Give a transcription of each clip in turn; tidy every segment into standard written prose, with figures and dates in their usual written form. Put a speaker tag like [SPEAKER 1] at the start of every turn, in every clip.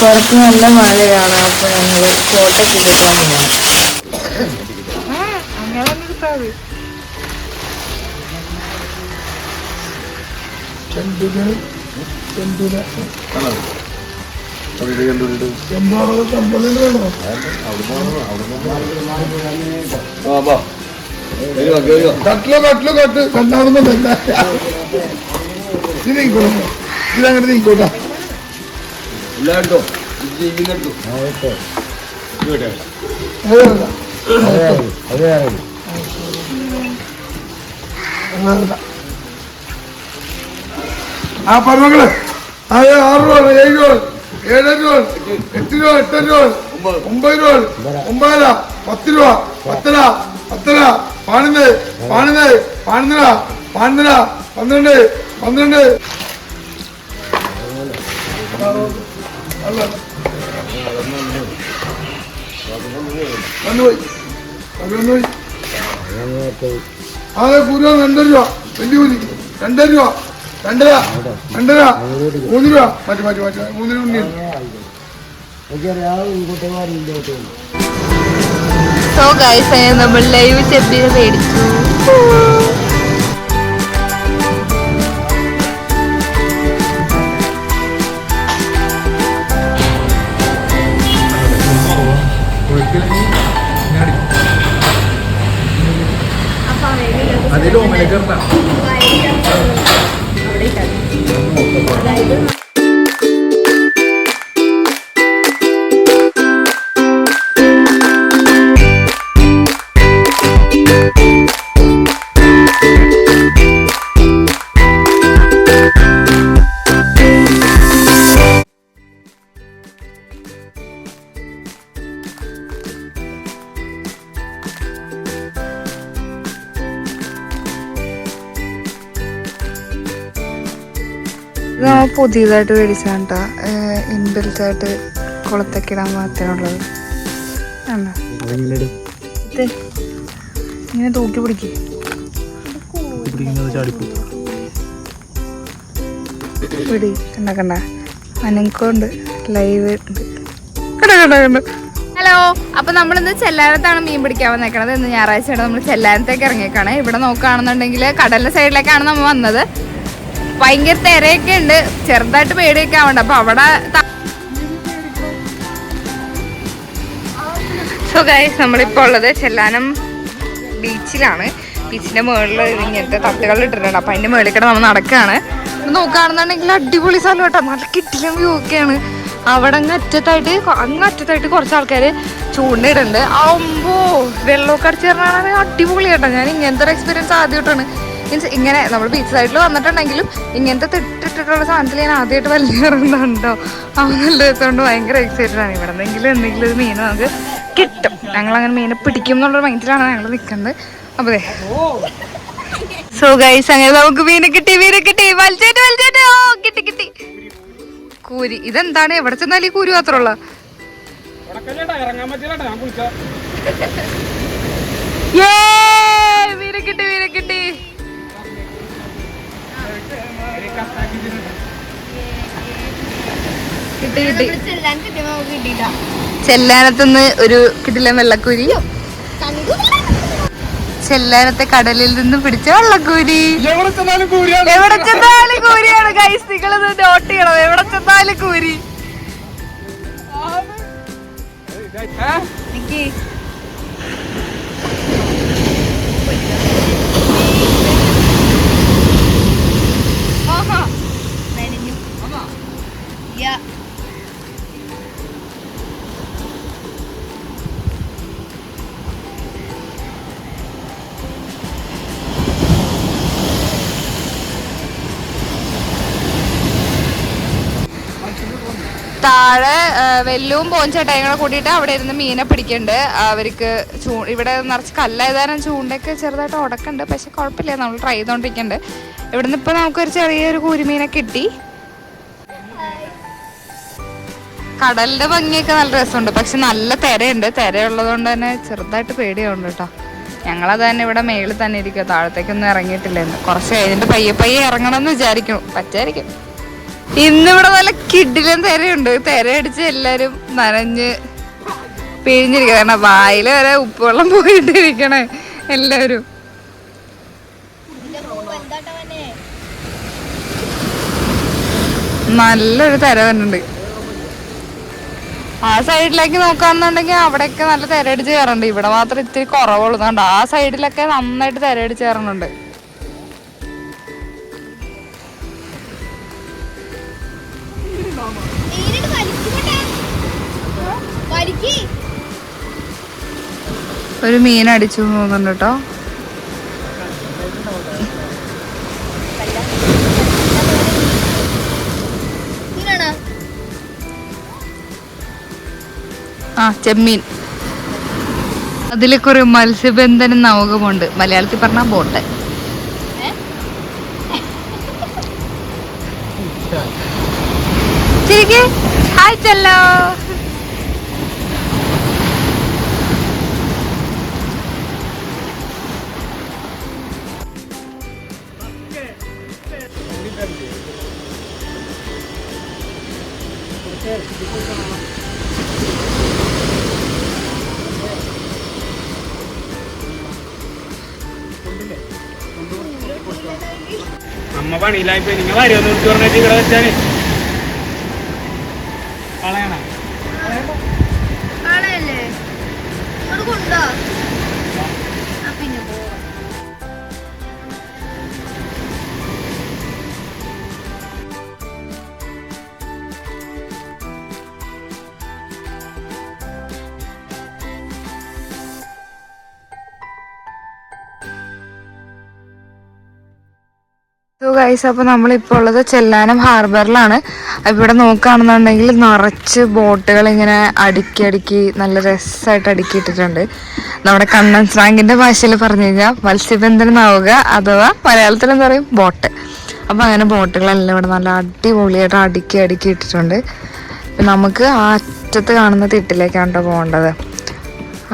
[SPEAKER 1] പുറത്ത് നല്ല മഴയാണ്. അപ്പൊ ഞങ്ങള് കോട്ടൊക്കെ എടുക്കാൻ പോവാം. അങ്ങനെ എടുത്താൽ
[SPEAKER 2] ഇതങ്ങനെ നീക്കോട്ടാ. ആ പറഞ്ഞോളെ 6 രൂപ 7 രൂപ 7 രൂപ 8 രൂപ 8 രൂപ 9 രൂപ 9 10 രൂപ 10 10 12 12 12 12 12 12 അതെ കൂലി 2 രൂപ വലിയ കൂലി 2 രൂപ 2 2 3 രൂപ മാറ്റി മാറ്റി മാറ്റി 3 രൂപ.
[SPEAKER 1] സോ ഗൈസ് നമ്മൾ ലൈവ് ചെപ്പിനെ മേടിച്ചു. ഇത് നമ്മൾ പുതിയതായിട്ട് മേടിച്ചാണ് കേട്ടോ. ഇൻബിൽറ്റായിട്ട് കുളത്തൊക്കെ ഇടാൻ മാത്രമുള്ളത്. ഇങ്ങനെ തൂക്കി പിടിക്കും. പിടി കണ്ട കണ്ട അനക്കമുണ്ട്, ലൈവ് ഉണ്ട്. കണ്ട കണ്ട കണ്ട. ഹലോ, അപ്പൊ നമ്മളിന്ന് ചെല്ലാനത്താണ് മീൻ പിടിക്കാൻ വന്നേക്കണത്. ഇന്ന് ഞായറാഴ്ചയാണ് നമ്മൾ ചെല്ലാനത്തേക്ക് ഇറങ്ങിയേക്കാണ്. ഇവിടെ നോക്കുകയാണെന്നുണ്ടെങ്കിൽ കടലിന്റെ സൈഡിലേക്കാണ് നമ്മൾ വന്നത്. ഭയങ്കര തിരയൊക്കെ ഉണ്ട്, ചെറുതായിട്ട് പേടിയൊക്കെ ആവണ്ട. അപ്പൊ അവിടെ സോ ഗൈസ് നമ്മളിപ്പോൾ ഉള്ളത് ചെല്ലാനം ബീച്ചിലാണ്. ബീച്ചിന്റെ മുകളിൽ ഇങ്ങനത്തെ തട്ടുകൾ ഇട്ടിട്ടുണ്ട്. അപ്പൊ അതിന്റെ മുകളിൽ കൂടെ നമ്മൾ നടക്കുകയാണ്. നോക്കുകയാണെന്നുണ്ടെങ്കിൽ അടിപൊളി സ്ഥലം കേട്ടോ, നല്ല കിട്ടില്ല വ്യൂ ഒക്കെയാണ്. അവിടെ അങ്ങറ്റത്തായിട്ട് കുറച്ച് ആൾക്കാർ ചൂണ്ടയിടുന്നുണ്ട്. ആവുമ്പോ വെള്ളമൊക്കെ അടിച്ച് തരണ അടിപൊളി കേട്ടോ. ഞാൻ ഇങ്ങനത്തെ ഒരു എക്സ്പീരിയൻസ് ആദ്യമായിട്ടാണ്. മീൻസ് ഇങ്ങനെ നമ്മൾ ബീച്ച് സൈഡിൽ വന്നിട്ടുണ്ടെങ്കിലും ഇങ്ങനത്തെ തിട്ടിട്ടുള്ള സാധനത്തിൽ ഞാൻ ആദ്യമായിട്ട് വലിയ ഇറങ്ങുന്നുണ്ടോ. അവൻ നല്ല രസമുണ്ട്, ഭയങ്കര എക്സൈറ്റഡ് ആണ്. ഇവിടെ എന്തെങ്കിലും ഒരു മീൻ നമുക്ക് കിട്ടും. ഞങ്ങളങ്ങനെ മീനെ പിടിക്കും എന്നുള്ളൊരു മൈൻഡിലാണ് ഞങ്ങൾ നിൽക്കുന്നത്. അപ്പൊ സോ ഗൈസ് അങ്ങനെ നമുക്ക് മീനെ കിട്ടി വലിച്ചേറ്റ് ഓ കിട്ടി കൂരി. ഇതെന്താണ്, എവിടെ ചെന്നാലും ഈ കൂരി മാത്രമുള്ള മീനെ കിട്ടി. ചെല്ലാനത്തുനിന്ന് ഒരു കിടിലൻ വെള്ളക്കൂരി, ചെല്ലാനത്തെ കടലിൽ നിന്ന് പിടിച്ച വെള്ളക്കൂരി. എവിടെ ചെന്നാലും കൂരിയാണ് ഗൈസ്. നിങ്ങൾ നോട്ട് ചെയ്യണം, എവിടെ ചെന്നാലും കൂരി. താഴെ വെല്ലും പോഞ്ചേട്ടയും കൂടെ കൂട്ടിയിട്ട് അവിടെ ഇരുന്ന് മീനെ പിടിക്കുന്നുണ്ട്. അവർക്ക് ഇവിടെ നിറച്ച് കല്ലായതാനും ചൂണ്ടയൊക്കെ ചെറുതായിട്ട് ഉടക്കുന്നുണ്ട്. പക്ഷെ കുഴപ്പമില്ല, നമ്മൾ ട്രൈ ചെയ്തോണ്ടിരിക്കുന്നുണ്ട്. ഇവിടുന്ന് ഇപ്പൊ നമുക്കൊരു ചെറിയൊരു കുരുമീനെ കിട്ടി. കടലിന്റെ ഭംഗിയൊക്കെ നല്ല രസമുണ്ട്, പക്ഷെ നല്ല തിരയുണ്ട്. തിരയുള്ളത് കൊണ്ട് തന്നെ ചെറുതായിട്ട് പേടിയുണ്ട് കേട്ടോ. ഞങ്ങളത് തന്നെ ഇവിടെ മേളിൽ തന്നെ ഇരിക്കുക, താഴത്തേക്കൊന്നും ഇറങ്ങിയിട്ടില്ലെന്ന്. കുറച്ച് കഴിഞ്ഞിട്ട് പയ്യെ ഇറങ്ങണം എന്ന് വിചാരിക്കണം, പറ്റായിരിക്കും. ഇന്നിവിടെ നല്ല കിഡിലും തിരയുണ്ട്. തിരയടിച്ച് എല്ലാരും നനഞ്ഞ് പിഴിഞ്ഞിരിക്കുക. കാരണം വായില് വരെ ഉപ്പുവെള്ളം പോയിട്ടിരിക്കണേ എല്ലാവരും. നല്ലൊരു തിര വരുന്നുണ്ട്. ആ സൈഡിലേക്ക് നോക്കാന്നുണ്ടെങ്കിൽ അവിടെയൊക്കെ നല്ല തിരയടിച്ച് കയറുന്നുണ്ട്. ഇവിടെ മാത്രം ഇത്തിരി കുറവുള്ളതുകൊണ്ട് ആ സൈഡിലൊക്കെ നന്നായിട്ട് തിരയടിച്ച് കയറുന്നുണ്ട്. ഒരു മീൻ അടിച്ചു പോകുന്നുണ്ട് കേട്ടോ. ആ ചെമ്മീൻ. അതിലൊക്കെ ഒരു മത്സ്യബന്ധന നൗകമുണ്ട്. മലയാളത്തിൽ പറഞ്ഞ ബോട്ട്. ശരിക്കും ഹായ് ചെല്ലോ.
[SPEAKER 3] അമ്മ പണിയിലായിപ്പോ നിങ്ങൾ വരുമെന്ന് വിളിച്ചു പറഞ്ഞിട്ട് ഇവിടെ വെച്ചാല് കളയണ
[SPEAKER 1] കൊണ്ടോ പിന്നെ ഗൈസ്, അപ്പോൾ നമ്മളിപ്പോൾ ഉള്ളത് ചെല്ലാനം ഹാർബറിലാണ്. ഇവിടെ നോക്കുകയാണെന്നുണ്ടെങ്കിൽ നിറച്ച് ബോട്ടുകൾ ഇങ്ങനെ അടുക്കി നല്ല രസമായിട്ട് അടുക്കിയിട്ടിട്ടുണ്ട്. നമ്മുടെ കണ്ണൻ സ്രാങ്കിൻ്റെ ഭാഷയിൽ പറഞ്ഞു കഴിഞ്ഞാൽ മത്സ്യബന്ധനം നൗക, അഥവാ മലയാളത്തിൽ എന്താ പറയും ബോട്ട്. അപ്പോൾ അങ്ങനെ ബോട്ടുകളെല്ലാം ഇവിടെ നല്ല അടിപൊളിയായിട്ട് അടുക്കി ഇട്ടിട്ടുണ്ട്. നമുക്ക് ആ അറ്റത്ത് കാണുന്ന തിട്ടിലേക്കാണ് കേട്ടോ പോകേണ്ടത്.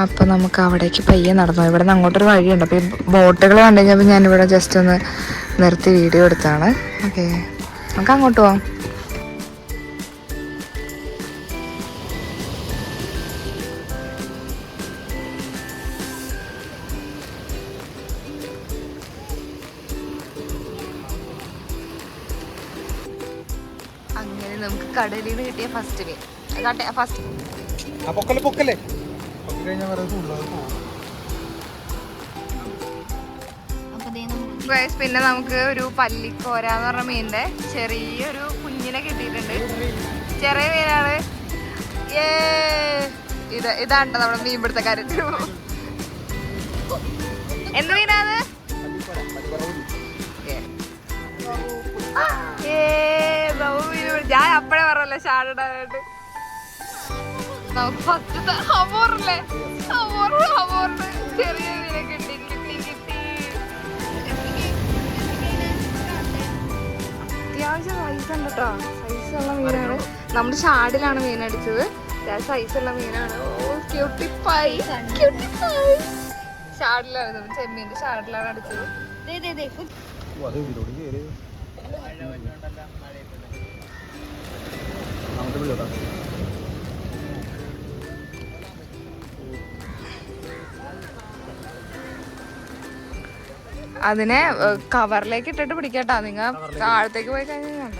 [SPEAKER 1] അപ്പോൾ നമുക്ക് അവിടേക്ക് പയ്യെ നടന്നു. ഇവിടെ നിന്ന് അങ്ങോട്ടൊരു വഴിയുണ്ട്. അപ്പോൾ ഈ ബോട്ടുകൾ കണ്ടു കഴിഞ്ഞപ്പോൾ ഞാനിവിടെ ജസ്റ്റ് ഒന്ന് നിർത്തി വീഡിയോ എടുത്താണ്. ഓക്കെ, നമുക്ക് അങ്ങോട്ട് പോവാം. അങ്ങനെ നമുക്ക് കടലിൽ നിന്ന് കിട്ടിയ ഫസ്റ്റ് മീൻ
[SPEAKER 3] പൊക്കല്ലേ
[SPEAKER 1] പിന്നെ നമുക്ക് ഒരു പല്ലിക്കോരാന്ന് പറഞ്ഞ മീനിന്റെ ചെറിയൊരു കുഞ്ഞിനെ കിട്ടിയിട്ടുണ്ട്. ചെറിയ മീനാണ്. ഇതാണ് നമ്മുടെ മീൻ പിടുത്തക്കാരൻ. എന്ത് മീനാണ്? ഞാൻ അപ്പഴേ പറഞ്ഞല്ലേ ഷാഡിടാനായിട്ട്. നമുക്ക് ഫസ്റ്റത്തെ ഹമോറില്ലേ, ഹമോറിന് ചെറിയ മീനെ കിട്ടി. അത്യാവശ്യം സൈസ് ഉണ്ട് കേട്ടോ. സൈസുള്ള മീനാണ്. നമ്മുടെ ഷാഡിലാണ് മീൻ അടിച്ചത്. സൈസുള്ള മീനാണ്. ഓ ക്യൂട്ടിപ്പായി. ഷാഡിലാണ്, ചെമ്മീന്റെ ഷാഡിലാണ് അടിച്ചത്. അതിനെ കവറിലേക്ക് ഇട്ടിട്ട് പിടിക്കട്ടാ. നിങ്ങൾ താഴത്തേക്ക് പോയി കഴിഞ്ഞാൽ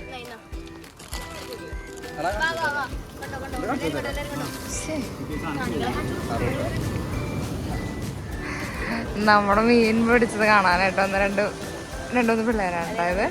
[SPEAKER 1] നമ്മുടെ മീൻ പിടിച്ചത് കാണാനായിട്ടോ രണ്ടൂന്ന് പിള്ളേരാണ് ഉണ്ടായത്.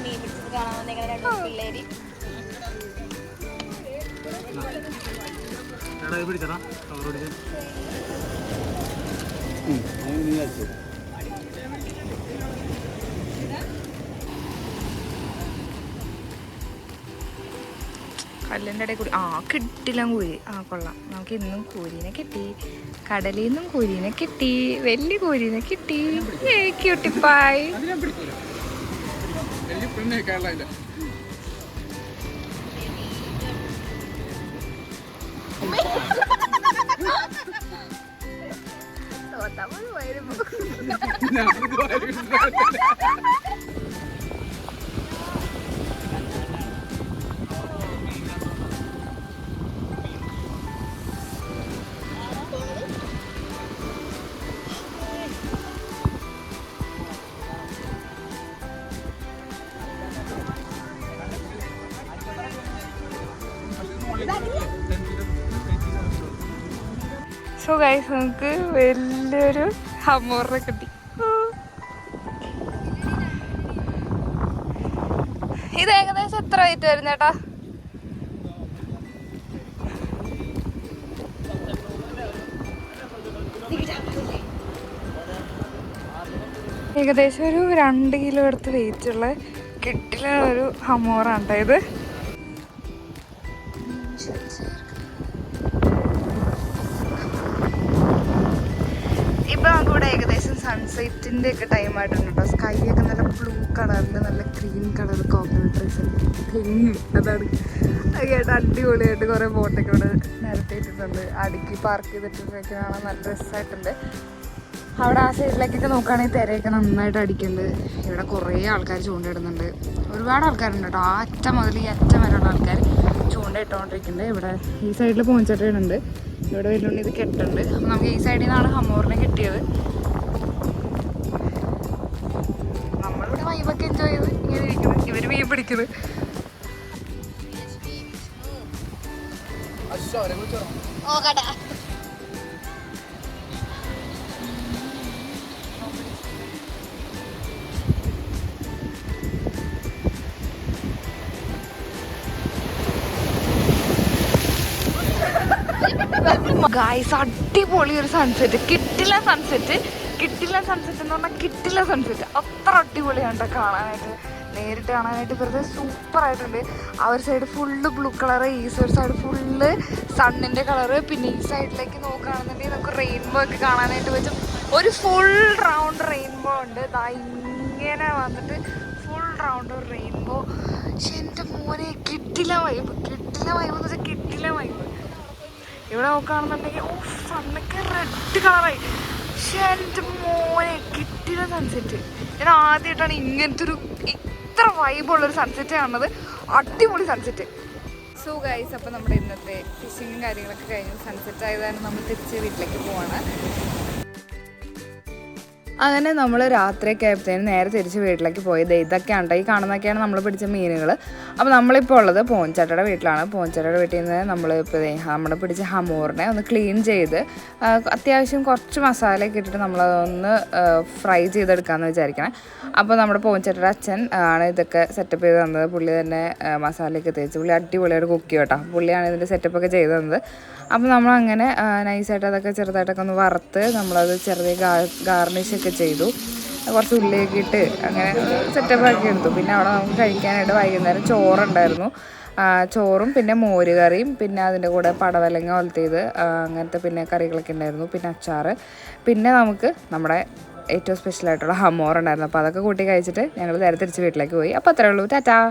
[SPEAKER 1] കല്ലിൻ്റെ ഇടയിൽ കൂടി കിട്ടില്ല കൂരി. കൊള്ളാം. നമുക്ക് ഇന്നും കൂരീനെ കിട്ടി. കടലിൽ നിന്നും കൂരീനെ കിട്ടി. വലിയ കൂരീനെ കിട്ടി. ക്യൂട്ടിപ്പായി. സോ ഗൈസ് നമുക്ക് വലിയൊരു ഹമോറിനെ കിട്ടി. ഇത് ഏകദേശം എത്ര റേറ്റ് വരും ചേട്ടാ? ഏകദേശം ഒരു 2 കിലോ അടുത്ത് വെയിറ്റ് ഉള്ള കിട്ടില ഒരു ഹമോറാണ് കേട്ടോ ഇത്. ഇപ്പൊ നമുക്കിവിടെ ഏകദേശം സൺസെറ്റിന്റെ ഒക്കെ ടൈം ആയിട്ടുണ്ട് കേട്ടോ. സ്കൈ ഒക്കെ നല്ല ബ്ലൂ കളറിൽ നല്ല ഗ്രീൻ കളർ കോക്കനട്ട് ട്രീസ് തെങ്ങ് അതാണ് അതൊക്കെയായിട്ട് അടിപൊളിയായിട്ട് കുറെ ബോട്ടൊക്കെ ഇവിടെ നിരത്തിയിട്ടുണ്ട്. അടുക്കി പാർക്ക് ചെയ്തിട്ടൊക്കെ കാണാൻ നല്ല രസമായിട്ടുണ്ട്. അവിടെ ആ സൈഡിലേക്കൊക്കെ നോക്കുകയാണെങ്കിൽ തിരയൊക്കെ നന്നായിട്ട് അടിക്കുന്നുണ്ട്. ഇവിടെ കുറേ ആൾക്കാർ ചൂണ്ടയിടുന്നുണ്ട്. ഒരുപാട് ആൾക്കാരുണ്ട് കേട്ടോ. ആ അറ്റം മുതൽ ഈ അറ്റം വരെയുള്ള ആൾക്കാർ ചൂണ്ടയിട്ടോണ്ടിരിക്കുന്നുണ്ട്. ഇവിടെ ഈ സൈഡിൽ പോഞ്ചട്ടയുണ്ട്, ഇവിടെ വരുന്നുണ്ട് ഇത് കെട്ടുണ്ട്. അപ്പം നമുക്ക് ഈ സൈഡിൽ നിന്നാണ് ഹമോറിനെ കിട്ടിയത്. നമ്മളിവിടെ വൈബൊക്കെ എൻജോയ് ചെയ്ത് ഇങ്ങനെ ഇരിക്കുന്നത്. ഇവർ മീൻ പിടിക്കുന്നത്. ഗായ്സ് അടിപൊളി ഒരു സൺസെറ്റ്. കിട്ടില്ല സൺസെറ്റ് എന്ന് പറഞ്ഞാൽ കിട്ടില്ല സൺസെറ്റ്. അത്ര അടിപൊളിയാണ് കേട്ടോ കാണാനായിട്ട്. നേരിട്ട് കാണാനായിട്ട് വെറുതെ സൂപ്പറായിട്ടുണ്ട്. ആ ഒരു സൈഡ് ഫുള്ള് ബ്ലൂ കളറ്, ഈ ഒരു സൈഡ് ഫുള്ള് സണ്ണിൻ്റെ കളറ്. പിന്നെ ഈ സൈഡിലേക്ക് നോക്കുകയാണെന്നുണ്ടെങ്കിൽ നമുക്ക് റെയിൻബോ ഒക്കെ കാണാനായിട്ട് പറ്റും. ഒരു ഫുൾ റൗണ്ട് റെയിൻബോ ഉണ്ട്. ഇതാ ഇങ്ങനെ വന്നിട്ട് ഫുൾ റൗണ്ട് ഒരു റെയിൻബോ. പക്ഷെ എൻ്റെ മോനെ കിട്ടില്ല വൈബ് എന്ന് വെച്ചാൽ കിട്ടില്ല വൈബ്. ഇവിടെ നോക്കുകയാണെന്നുണ്ടെങ്കിൽ സണ്ണൊക്കെ റെഡ് കളറായി. പക്ഷെ എൻ്റെ മോനെ കിട്ടില്ല സൺസെറ്റ്. ഞാൻ ആദ്യമായിട്ടാണ് ഇങ്ങനത്തെ ഒരു ഇത്ര വൈബുള്ളൊരു സൺസെറ്റ് കാണുന്നത്. അടിപൊളി സൺസെറ്റ്. സോ ഗൈസ്, അപ്പോൾ നമ്മുടെ ഇന്നത്തെ ഫിഷിങ്ങും കാര്യങ്ങളൊക്കെ കഴിഞ്ഞ് സൺസെറ്റ് ആയതാണ് നമ്മൾ തിരിച്ച് വീട്ടിലേക്ക് പോവാണ്. അങ്ങനെ നമ്മൾ രാത്രിയൊക്കെ ആയപ്പോഴത്തേനും നേരെ തിരിച്ച് വീട്ടിലേക്ക് പോയത്. ഇതൊക്കെയാണ് ഈ കാണുന്നതൊക്കെയാണ് നമ്മൾ പിടിച്ച മീനുകൾ. അപ്പോൾ നമ്മളിപ്പോൾ ഉള്ളത് പോഞ്ചേട്ടയുടെ വീട്ടിലാണ്. പോഞ്ചേട്ടയുടെ വീട്ടിൽ നിന്ന് നമ്മളിപ്പോൾ നമ്മൾ പിടിച്ച ഹമോറിനെ ഒന്ന് ക്ലീൻ ചെയ്ത് അത്യാവശ്യം കുറച്ച് മസാലയൊക്കെ ഇട്ടിട്ട് നമ്മളതൊന്ന് ഫ്രൈ ചെയ്തെടുക്കാമെന്ന് വിചാരിക്കണം. അപ്പോൾ നമ്മുടെ പോഞ്ചേട്ടയുടെ അച്ഛൻ ആണ് ഇതൊക്കെ സെറ്റപ്പ് ചെയ്ത് തന്നത്. പുള്ളി തന്നെ മസാലയൊക്കെ തേച്ച് പുള്ളി അടിപൊളിയായിട്ട് കുക്ക് ചെയ്യും കേട്ടോ. പുള്ളിയാണ് ഇതിൻ്റെ സെറ്റപ്പൊക്കെ ചെയ്ത് തന്നത്. അപ്പോൾ നമ്മളങ്ങനെ നൈസായിട്ട് അതൊക്കെ ചെറുതായിട്ടൊക്കെ ഒന്ന് വറുത്ത് നമ്മളത് ചെറുതായി ഗാർണിഷൊക്കെ ചെയ്തു. കുറച്ച് ഉള്ളിയൊക്കെ ഇട്ട് അങ്ങനെ സെറ്റപ്പാക്കി എടുത്തു. പിന്നെ അവിടെ നമുക്ക് കഴിക്കാനായിട്ട് വൈകുന്നേരം ചോറുണ്ടായിരുന്നു. ചോറും പിന്നെ മോര് കറിയും പിന്നെ അതിൻ്റെ കൂടെ പടവലങ്ങ ഒലത്തിയത് അങ്ങനത്തെ പിന്നെ കറികളൊക്കെ ഉണ്ടായിരുന്നു. പിന്നെ അച്ചാറ്, പിന്നെ നമുക്ക് നമ്മുടെ ഏറ്റവും സ്പെഷ്യലായിട്ടുള്ള ഹമോർ ഉണ്ടായിരുന്നു. അപ്പോൾ അതൊക്കെ കൂട്ടി കഴിച്ചിട്ട് ഞങ്ങൾ നേരെ തിരിച്ച് വീട്ടിലേക്ക് പോയി. അപ്പോൾ അത്രേ ഉള്ളൂ. ടാറ്റാ.